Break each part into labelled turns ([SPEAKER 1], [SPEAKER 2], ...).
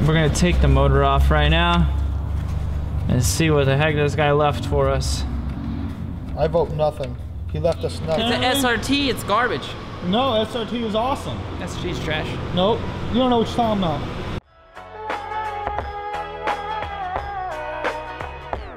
[SPEAKER 1] We're gonna take the motor off right now and see what the heck this guy left for us.
[SPEAKER 2] I vote nothing. He left us nothing.
[SPEAKER 1] It's an SRT, it's garbage.
[SPEAKER 2] No, SRT is awesome.
[SPEAKER 1] SRT's trash.
[SPEAKER 2] Nope, you don't know what you're talking about.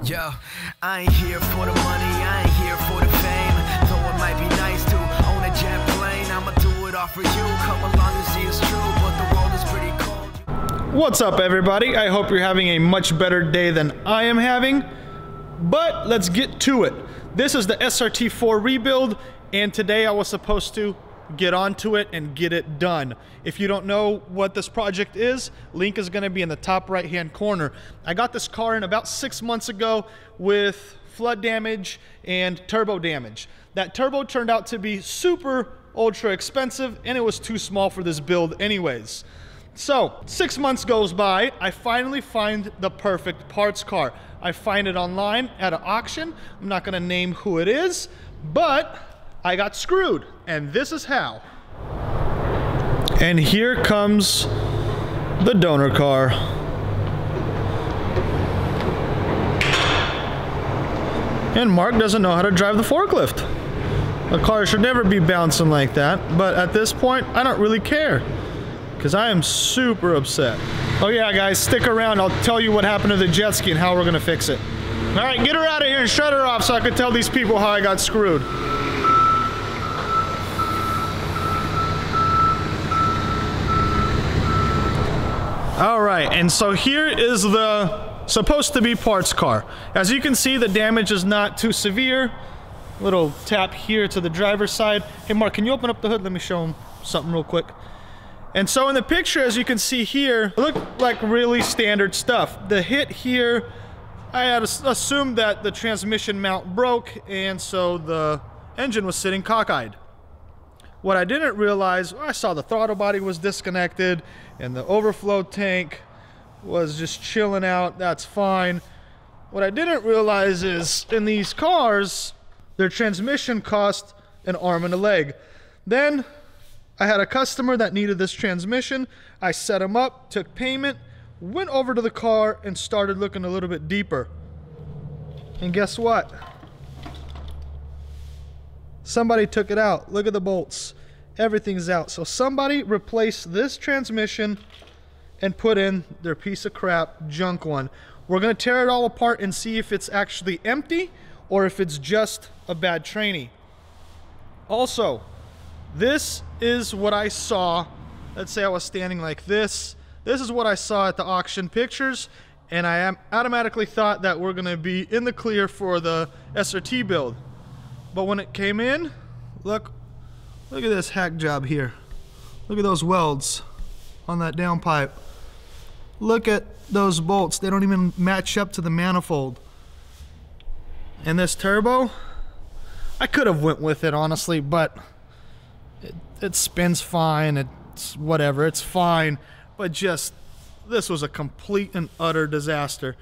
[SPEAKER 3] Yo, I ain't here for the money, I ain't here for the fame. Though it might be nice to own a jet plane, I'ma do it all for you. Come along and see it's true, but the world is pretty cold.
[SPEAKER 2] What's up, everybody? I hope you're having a much better day than I am having. But let's get to it. This is the SRT4 rebuild, and today I was supposed to get onto it and get it done. If you don't know what this project is, link is going to be in the top right hand corner. I got this car in about 6 months ago with flood damage and turbo damage. That turbo turned out to be super ultra expensive, and it was too small for this build anyways. So 6 months goes by, I finally find the perfect parts car. I find it online at an auction. I'm not going to name who it is, but I got screwed, and this is how. And here comes the donor car. And Mark doesn't know how to drive the forklift. A car should never be bouncing like that, but at this point, I don't really care, because I am super upset. Oh yeah, guys, stick around. I'll tell you what happened to the jet ski and how we're gonna fix it. All right, get her out of here and shut her off so I can tell these people how I got screwed. All right, and so here is the supposed to be parts car. As you can see, the damage is not too severe. Little tap here to the driver's side. Hey Mark, can you open up the hood? Let me show him something real quick. And so in the picture, as you can see here, it looked like really standard stuff. The hit here, I had assumed that the transmission mount broke, and so the engine was sitting cockeyed. What I didn't realize, I saw the throttle body was disconnected and the overflow tank was just chilling out. That's fine. What I didn't realize is in these cars, their transmission cost an arm and a leg. Then I had a customer that needed this transmission. I set him up, took payment, went over to the car and started looking a little bit deeper. And guess what? Somebody took it out. Look at the bolts. Everything's out. So somebody replaced this transmission and put in their piece of crap junk one. We're going to tear it all apart and see if it's actually empty or if it's just a bad trainee. Also, this is what I saw. Let's say I was standing like this. This is what I saw at the auction pictures, and I automatically thought that we're going to be in the clear for the SRT build. But when it came in, look at this hack job here. Look at those welds on that downpipe. Look at those bolts. They don't even match up to the manifold. And this turbo, I could have went with it honestly, but it spins fine. It's whatever. It's fine. But just, this was a complete and utter disaster.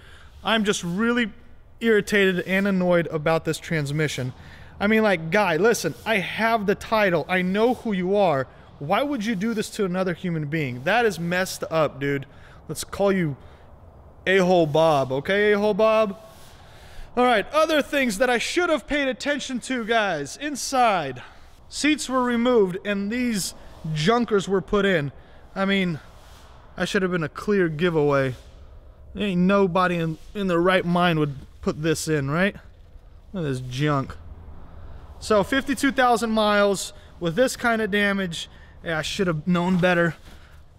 [SPEAKER 2] I'm just really irritated and annoyed about this transmission. I mean, like, guy, listen, I have the title. I know who you are. Why would you do this to another human being? That is messed up, dude. Let's call you A-hole Bob, okay, A-hole Bob? All right, other things that I should have paid attention to, guys. Inside, seats were removed and these junkers were put in. I mean, I should have been a clear giveaway. Ain't nobody in their right mind would put this in, right? Look at this junk. So 52,000 miles with this kind of damage. Yeah, I should have known better.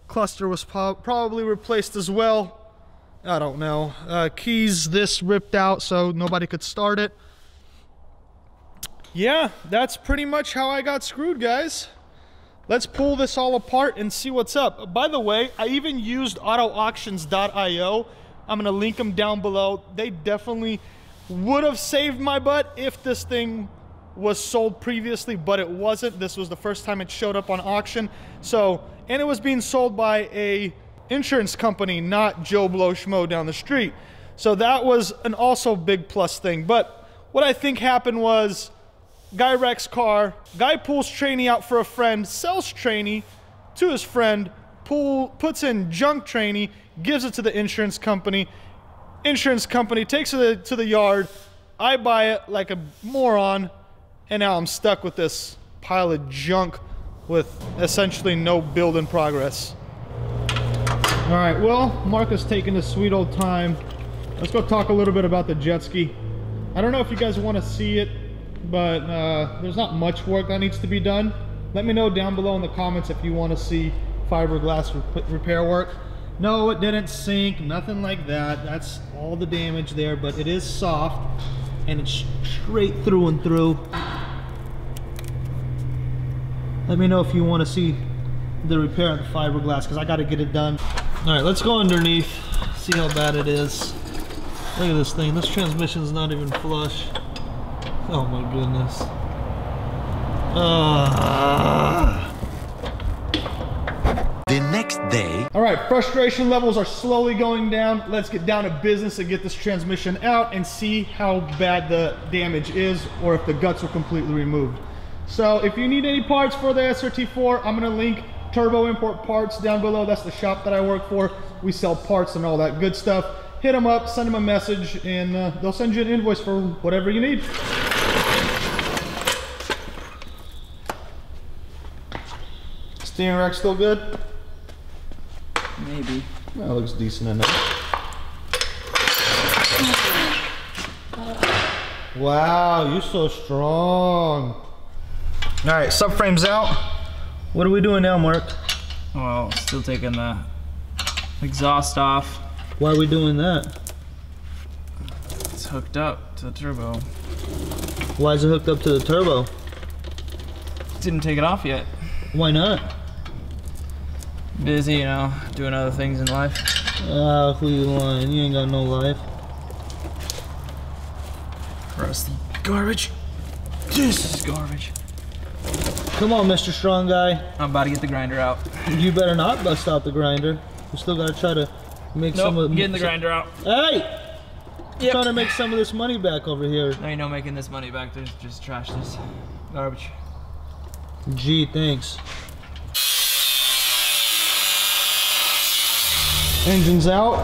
[SPEAKER 2] Cluster was probably replaced as well. I don't know. Keys, this ripped out so nobody could start it. Yeah, that's pretty much how I got screwed, guys. Let's pull this all apart and see what's up. By the way, I even used autoauctions.io. I'm gonna link them down below. They definitely would have saved my butt if this thing was sold previously, but it wasn't. This was the first time it showed up on auction. So, and it was being sold by a insurance company, not Joe Blow Schmo down the street. So that was an also big plus thing. But what I think happened was, guy wrecks car, guy pulls trainee out for a friend, sells trainee to his friend, puts in junk training, gives it to the insurance company. Insurance company takes it to the yard. I buy it like a moron, and now I'm stuck with this pile of junk with essentially no build in progress. All right, well, Mark is taking his sweet old time. Let's go talk a little bit about the jet ski. I don't know if you guys want to see it, but there's not much work that needs to be done. Let me know down below in the comments if you want to see fiberglass repair work. No, it didn't sink, nothing like that. That's all the damage there, but it is soft and it's straight through and through. Let me know if you want to see the repair of the fiberglass, because I got to get it done. All right, let's go underneath, see how bad it is. Look at this thing. This transmission's not even flush. Oh my goodness.
[SPEAKER 4] The next day.
[SPEAKER 2] All right, frustration levels are slowly going down. Let's get down to business and get this transmission out and see how bad the damage is, or if the guts were completely removed. So if you need any parts for the SRT4, I'm gonna link Turbo Import Parts down below. That's the shop that I work for. We sell parts and all that good stuff. Hit them up, send them a message, and they'll send you an invoice for whatever you need. Steering rack still good?
[SPEAKER 1] Maybe.
[SPEAKER 2] That looks decent enough. Wow, you're so strong. All right, subframe's out. What are we doing now, Mark?
[SPEAKER 1] Well, still taking the exhaust off.
[SPEAKER 2] Why are we doing that?
[SPEAKER 1] It's hooked up to the turbo.
[SPEAKER 2] Why is it hooked up to the turbo?
[SPEAKER 1] Didn't take it off yet.
[SPEAKER 2] Why not?
[SPEAKER 1] Busy, you know, doing other things in life.
[SPEAKER 2] Who you lying? You ain't got no life.
[SPEAKER 1] Rusty garbage. This is garbage.
[SPEAKER 2] Come on, Mr. Strong Guy.
[SPEAKER 1] I'm about to get the grinder out.
[SPEAKER 2] You better not bust out the grinder. We still gotta try to make some of
[SPEAKER 1] getting the grinder out.
[SPEAKER 2] Hey! Yep. Trying to make some of this money back over here.
[SPEAKER 1] There ain't no making this money back. There's just trash. This garbage.
[SPEAKER 2] Gee, thanks. Engine's out.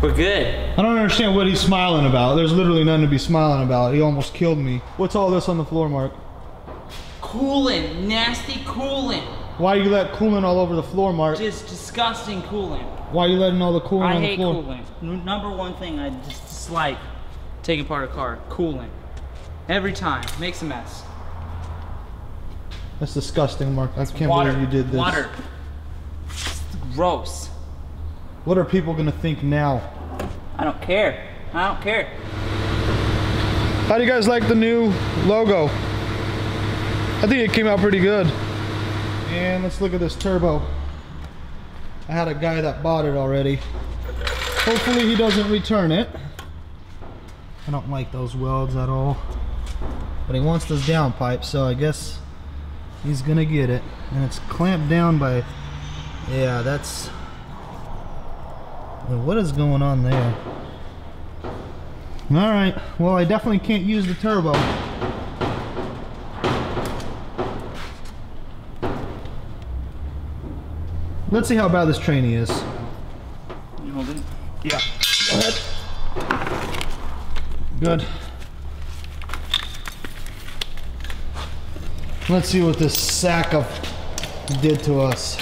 [SPEAKER 1] We're good.
[SPEAKER 2] I don't understand what he's smiling about. There's literally nothing to be smiling about. He almost killed me. What's all this on the floor, Mark?
[SPEAKER 5] Coolant, nasty coolant.
[SPEAKER 2] Why you let coolant all over the floor, Mark?
[SPEAKER 5] Just disgusting coolant.
[SPEAKER 2] Why you letting all the coolant on the floor?
[SPEAKER 5] I hate coolant. Number one thing I just dislike taking apart a car, coolant. Every time, makes a mess.
[SPEAKER 2] That's disgusting, Mark. I can't
[SPEAKER 5] Water.
[SPEAKER 2] believe you did this.
[SPEAKER 5] Water. It's gross.
[SPEAKER 2] What are people gonna think now?
[SPEAKER 5] I don't care. I don't care.
[SPEAKER 2] How do you guys like the new logo? I think it came out pretty good. And let's look at this turbo. I had a guy that bought it already. Hopefully he doesn't return it. I don't like those welds at all. But he wants this downpipe, so I guess he's gonna get it. And it's clamped down by, yeah, that's, what is going on there? All right, well, I definitely can't use the turbo. Let's see how bad this tranny is.
[SPEAKER 1] You hold it?
[SPEAKER 2] Yeah, go ahead. Good. Let's see what this sack of did to us.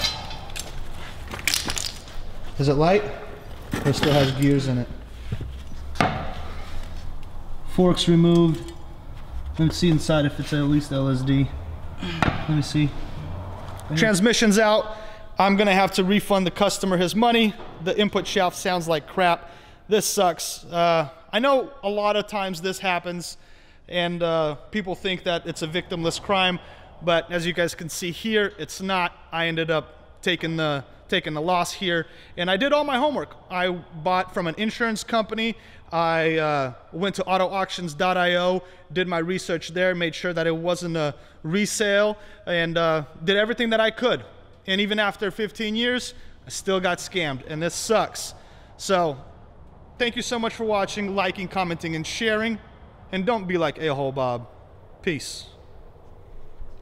[SPEAKER 2] Is it light? Or it still has gears in it? Forks removed. Let me see inside if it's at least LSD. Let me see. Transmission's out. I'm gonna have to refund the customer his money. The input shaft sounds like crap. This sucks. I know a lot of times this happens and people think that it's a victimless crime, but as you guys can see here, it's not. I ended up taking the loss here, and I did all my homework. I bought from an insurance company. I went to autoauctions.io, did my research there, made sure that it wasn't a resale, and did everything that I could. And even after 15 years, I still got scammed, and this sucks. So thank you so much for watching, liking, commenting, and sharing. And don't be like a-hole Bob. Peace.